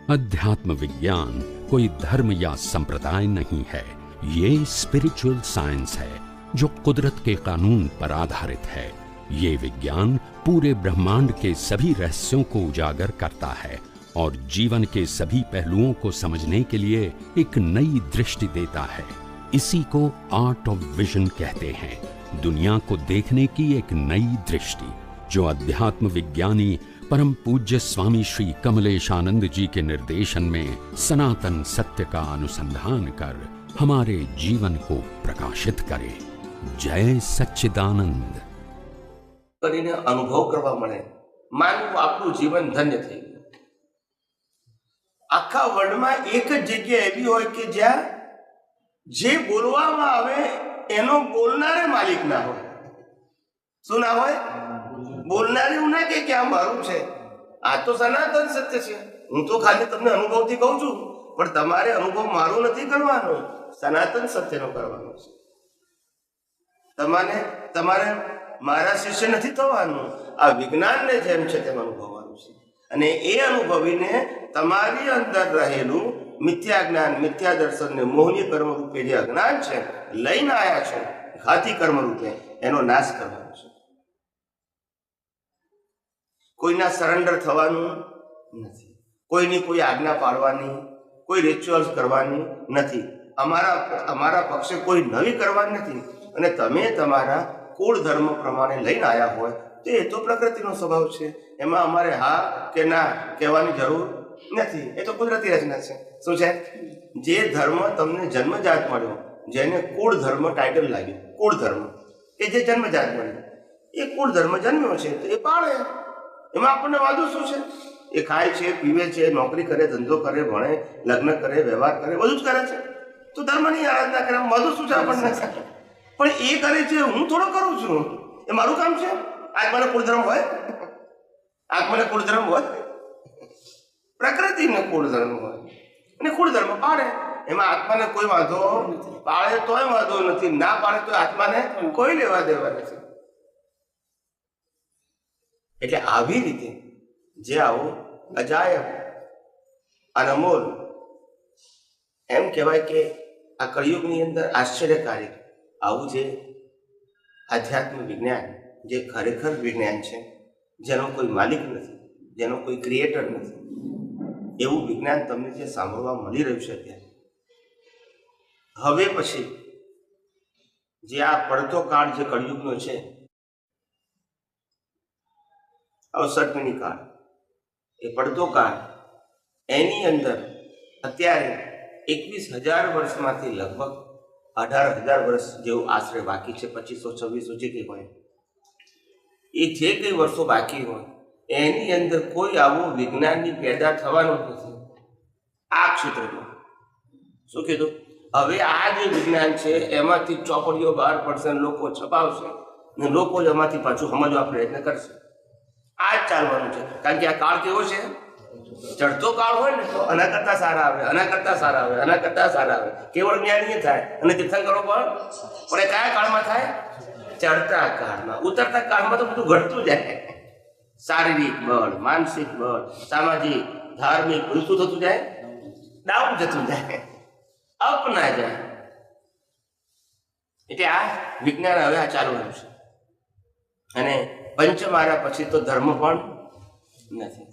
अध्यात्म विज्ञान कोई धर्म या संप्रदाय नहीं है, ये स्पिरिचुअल साइंस है जो कुदरत के कानून पर आधारित है। ये विज्ञान पूरे ब्रह्मांड के सभी रहस्यों को उजागर करता है और जीवन के सभी पहलुओं को समझने के लिए एक नई दृष्टि देता है। इसी को आर्ट ऑफ विजन कहते हैं, दुनिया को देखने की एक नई दृष्टि, जो अध्यात्म विज्ञानी परम पूज्य स्वामी श्री कमलेशानंद जी के निर्देशन में सनातन सत्य का अनुसंधान कर हमारे जीवन को प्रकाशित करे। जय सच्चिदानंद। કરીને અનુભવ કરવા મળે, માનવું આપણું જીવન ધન્ય થઈ ગયું। આખા વર્લ્ડમાં એક જ જગ્યા એવી હોય કે જ્યાં જે બોલવામાં આવે એનો બોલનારે માલિક ના હોય। શું ના હોય? બોલનારે એવું ના કે આ મારું છે, આ તો સનાતન સત્ય છે। હું તો ખાલી તમને અનુભવથી કહું છું, પણ તમારે અનુભવ મારો નથી કરવાનો, સનાતન સત્યનો કરવાનો છે। તમારે મારા શિષ્ય નથી થવાનું, આ વિજ્ઞાનને જેમ છે તેમ અનુભવવાનું છે। અને એ અનુભવીને તમારી અંદર રહેલું મિથ્યા જ્ઞાન, મિથ્યા દર્શનને મોહની કર્મ રૂપે જે અજ્ઞાન છે લઈને આવ્યા છે ઘાતી કર્મ રૂપે, એનો નાશ કરવાનો છે। કોઈના સરેન્ડર થવાનું નથી, કોઈની કોઈ આજ્ઞા પાડવાની, કોઈ રિચ્યુઅલ્સ કરવાની નથી, અમારા પક્ષે કોઈ નવી કરવાની નથી। અને તમે તમારા કુળ ધર્મ પ્રમાણે લઈને આવ્યા હોય તો એ તો પ્રકૃતિનો સ્વભાવ છે, એમાં અમારે હા કે ના કહેવાની જરૂર નથી, એ તો કુદરતી રચના છે। શું છે? જે ધર્મ તમને જન્મજાત મળ્યો, જેને કુળ ધર્મ ટાઇટલ લાગ્યું, કુળ ધર્મ એ જે જન્મજાત મળ્યો, એ કુળ ધર્મ જન્મ્યો છે તો એ પાળે, એમાં આપણને વાંધો શું છે? એ ખાય છે, પીવે છે, નોકરી કરે, ધંધો કરે, ભણે, લગ્ન કરે, વ્યવહાર કરે, બધું જ કરે છે, તો ધર્મની આરાધના કરે, વાંધો શું છે આપણને? પણ એ કરે છે, હું થોડો કરું છું, એ મારું કામ છે। આત્માને કુળધર્મ હોય? આત્માને કુળધર્મ હોય? પ્રકૃતિને કુળધર્મ હોય, અને કુળધર્મ પાડે, એમાં આત્માને કોઈ વાંધો પાડે તોય વાંધો નથી, ના પાડે તો આત્માને કોઈ લેવા દેવા નથી। એટલે આવી રીતે જે આવું અજાયબ અનમોલ, એમ કહેવાય કે આ કળિયુગની અંદર આશ્ચર્યકારી આવું જે આધ્યાત્મ વિજ્ઞાન, જે ખરેખર વિજ્ઞાન છે, જેનો કોઈ માલિક નથી, જેનો કોઈ ક્રિએટર નથી, એવું વિજ્ઞાન તમને જે સાંભળવા મળી રહ્યું છે અત્યારે, હવે પછી જે આ પડતો કાળ જે કળિયુગનો છે, અવસર્પિણી કાળ, એ પડતો કાળ, એની અંદર અત્યારે 21,000 વર્ષમાંથી લગભગ 18,000 વર્ષ જેવું આશરે બાકી છે, 2500-2600 જે કંઈ હોય, એ જે કંઈ વર્ષો બાકી હોય એની અંદર કોઈ આવું વિજ્ઞાનની પેદા થવાનું નથી આ ક્ષેત્રમાં। શું કીધું? હવે આ જે વિજ્ઞાન છે એમાંથી ચોપડીઓ બહાર પડશે, લોકો છપાવશે ને લોકો જ એમાંથી પાછું સમજવા પ્રયત્ન કરશે। આ જ ચાલવાનું છે, કારણ કે આ કાળ કેવો છે? ચડતો કાળ હોય ને તો આના કરતા સારા આવે, આના કરતા સારા આવે, આના કરતા સારા આવે, કેવળ જ્ઞાની થાય અને તીર્થંકરો પણ એ કયા કાળમાં થાય? ચડતા કાળમાં। ઉતરતા કાળમાં તો બધું ઘટતું જાય, શારીરિક બળ, માનસિક બળ, સામાજિક, ધાર્મિક, બધું શું થતું જાય? ડાઉન જતું જાય, અપ ના જાય। એટલે આ વિજ્ઞાન હવે આ ચાલુ રહ્યું છે, અને પંચમારા પછી તો ધર્મ પણ નથી,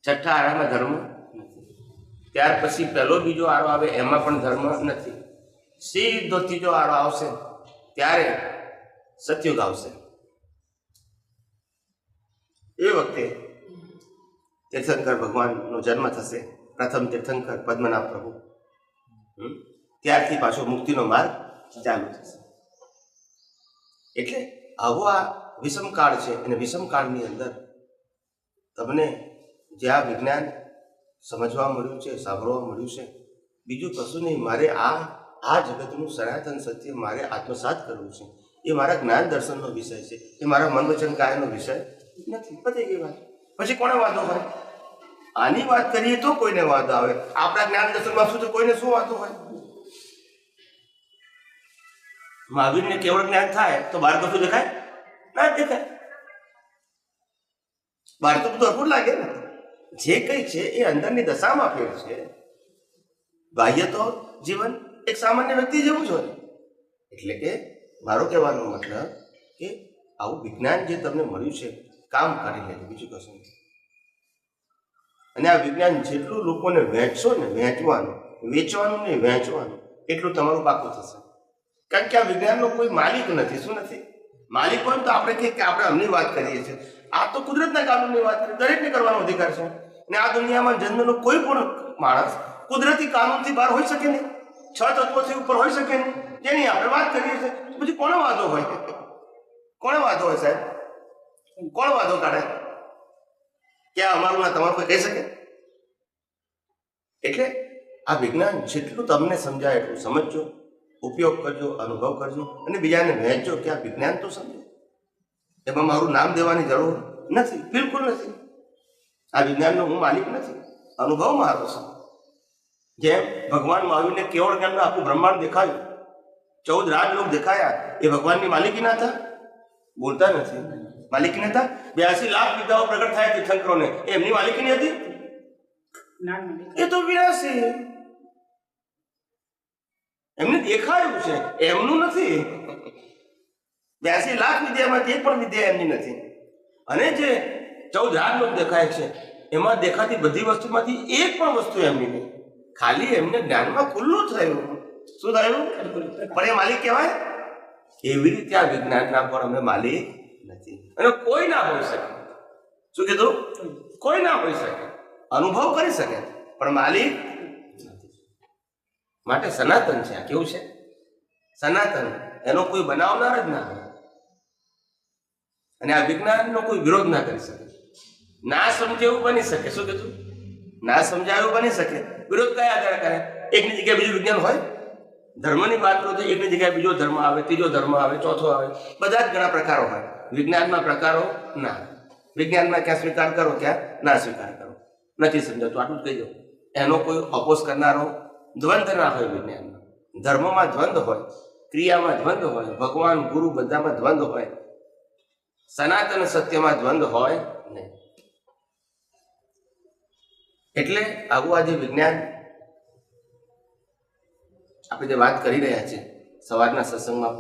છઠ્ઠા આરામાં ધર્મ નથી, ત્યાર પછી પહેલો બીજો આરો આવે એમાં પણ ધર્મ નથી, સીધો ત્રીજો આરો આવશે ત્યારે સતયુગ આવશે। એ વખતે તીર્થંકર ભગવાનનો જન્મ થશે, પ્રથમ તીર્થંકર પદ્મનાભ પ્રભુ, ત્યારથી પાછો મુક્તિનો માર્ગ ચાલુ થશે। એટલે આવો આ વિષમકાળ છે, અને વિષમકાળની અંદર તમને જે આ વિજ્ઞાન સમજવા મળ્યું છે, સાંભળવા મળ્યું છે, બીજું કશું નહીં, મારે આ જગતનું સનાતન સત્ય મારે આત્મસાત કરવું છે, એ મારા જ્ઞાન દર્શનનો વિષય છે, એ મારા મન વચન કાયનો વિષય નથી। પતી ગઈ વાત, પછી કોને વાંધો હોય? આની વાત કરીએ તો કોઈને વાંધો આવે, આપણા જ્ઞાન દર્શનમાં શું છે, કોઈને શું વાંધો હોય? મહાવીરને કેવળ જ્ઞાન થાય તો બહાર કશું દેખાય? ના દેખાય, બહાર તો બધું અડધું લાગે ને, જે કંઈ છે એ અંદરની દશામાં ફેર છે. બાહ્ય તો જીવન એક સામાન્ય વ્યક્તિ જેવું જ હોય. એટલે કે મારો કહેવાનો મતલબ કે આવું વિજ્ઞાન જે તમને મળ્યું છે કામ કરી લે, બીજું કશું નહીં. અને આ વિજ્ઞાન જેટલું લોકોને વહેંચશો ને, વેચવાનું નહીં વહેંચવાનું, એટલું તમારું પાકું થશે. કારણ કે આ વિજ્ઞાનનો કોઈ માલિક નથી. શું નથી? માલિક હોય તો આપણે કહીએ કે આપણે અમની વાત કરીએ છીએ. આ તો કુદરતના કાનૂનની વાત કરીએ, દરેકને કરવાનો અધિકાર છે. અને આ દુનિયામાં જન્મેલો કોઈ પણ માણસ કુદરતી કાનૂનથી બહાર હોઈ શકે નહીં, 6 તત્વોથી ઉપર હોઈ શકે નહીં, જેની આપણે વાત કરીએ છીએ. પછી કોનો વાંધો હોય? કોનો વાંધો હોય સાહેબ? કોણ વાંધો કાઢે? ક્યાં અમારું ના તમારું કોઈ કહી શકે? એટલે આ વિજ્ઞાન જેટલું તમને સમજાય એટલું સમજજો, ઉપયોગ કરજો, અનુભવ કરજો અને બીજાને વહેંચજો કે આ વિજ્ઞાન તો સમજો. એમાં મારું નામ દેવાની જરૂર નથી, બિલકુલ નથી. આ વિજ્ઞાનનો હું માલિક નથી, અનુભવ મારો છે. જેમ ભગવાન મહાવીરને કેવળ જ્ઞાનનું આખું બ્રહ્માંડ દેખાયું, 14 રાજલોક દેખાયા, એ ભગવાનની માલિકી ના હતા? બોલતા નથી. માલિકી નતા? 82 લાખ વિદ્યાઓ પ્રગટ થયા તીર્થંકરોને, એમની માલિકી ની હતી? એ તો વિનાશી. એમને દેખાયું છે, એમનું નથી. 82 લાખ વિદ્યામાંથી એક પણ વિદ્યા એમની નથી. અને જે 14 રાજલોક દેખાય છે એમાં દેખાતી બધી વસ્તુમાંથી એક પણ વસ્તુ એમની નહીં. ખાલી એમને જ્ઞાનમાં ખુલ્લું થયું. શું થયું? પણ એ માલિક કહેવાય? એવી રીતે આ વિજ્ઞાનના પણ અમે માલિક નથી અને કોઈ ના હોઈ શકે. શું કીધું? કોઈ ના હોઈ શકે. અનુભવ કરી શકે પણ માલિક નથી. માટે સનાતન છે. આ કેવું છે? સનાતન. એનો કોઈ બનાવનાર જ ના હોય. અને આ વિજ્ઞાનનો કોઈ વિરોધ ના કરી શકે. ના સમજે એવું બની શકે. શું કીધું? ના સમજાય એવું બની શકે. વિરોધ કયા આધારે કરે? એકની જગ્યાએ બીજું વિજ્ઞાન હોય? ધર્મની વાત કરો તો એકની જગ્યાએ બીજો ધર્મ આવે, ત્રીજો ધર્મ આવે, ચોથો આવે. બધા જ ઘણા પ્રકારો હોય. વિજ્ઞાનમાં પ્રકારો ના. વિજ્ઞાનમાં ક્યાં સ્વીકાર કરો, ક્યાં ના સ્વીકાર કરો. નથી સમજાતું, આટલું જ કહી દો. એનો કોઈ અપોઝ કરનારો દ્વંદ્વ ના હોય. વિજ્ઞાનમાં ધર્મમાં દ્વંદ્વ હોય, ક્રિયામાં દ્વંદ્વ હોય, ભગવાન ગુરુ બધામાં દ્વંદ્વ હોય. સનાતન સત્યમાં દ્વંદ્વ હોય નહીં. એટલે આવું આજે વિજ્ઞાન આપણે જે વાત કરી રહ્યા છીએ સવારના સત્સંગમાં,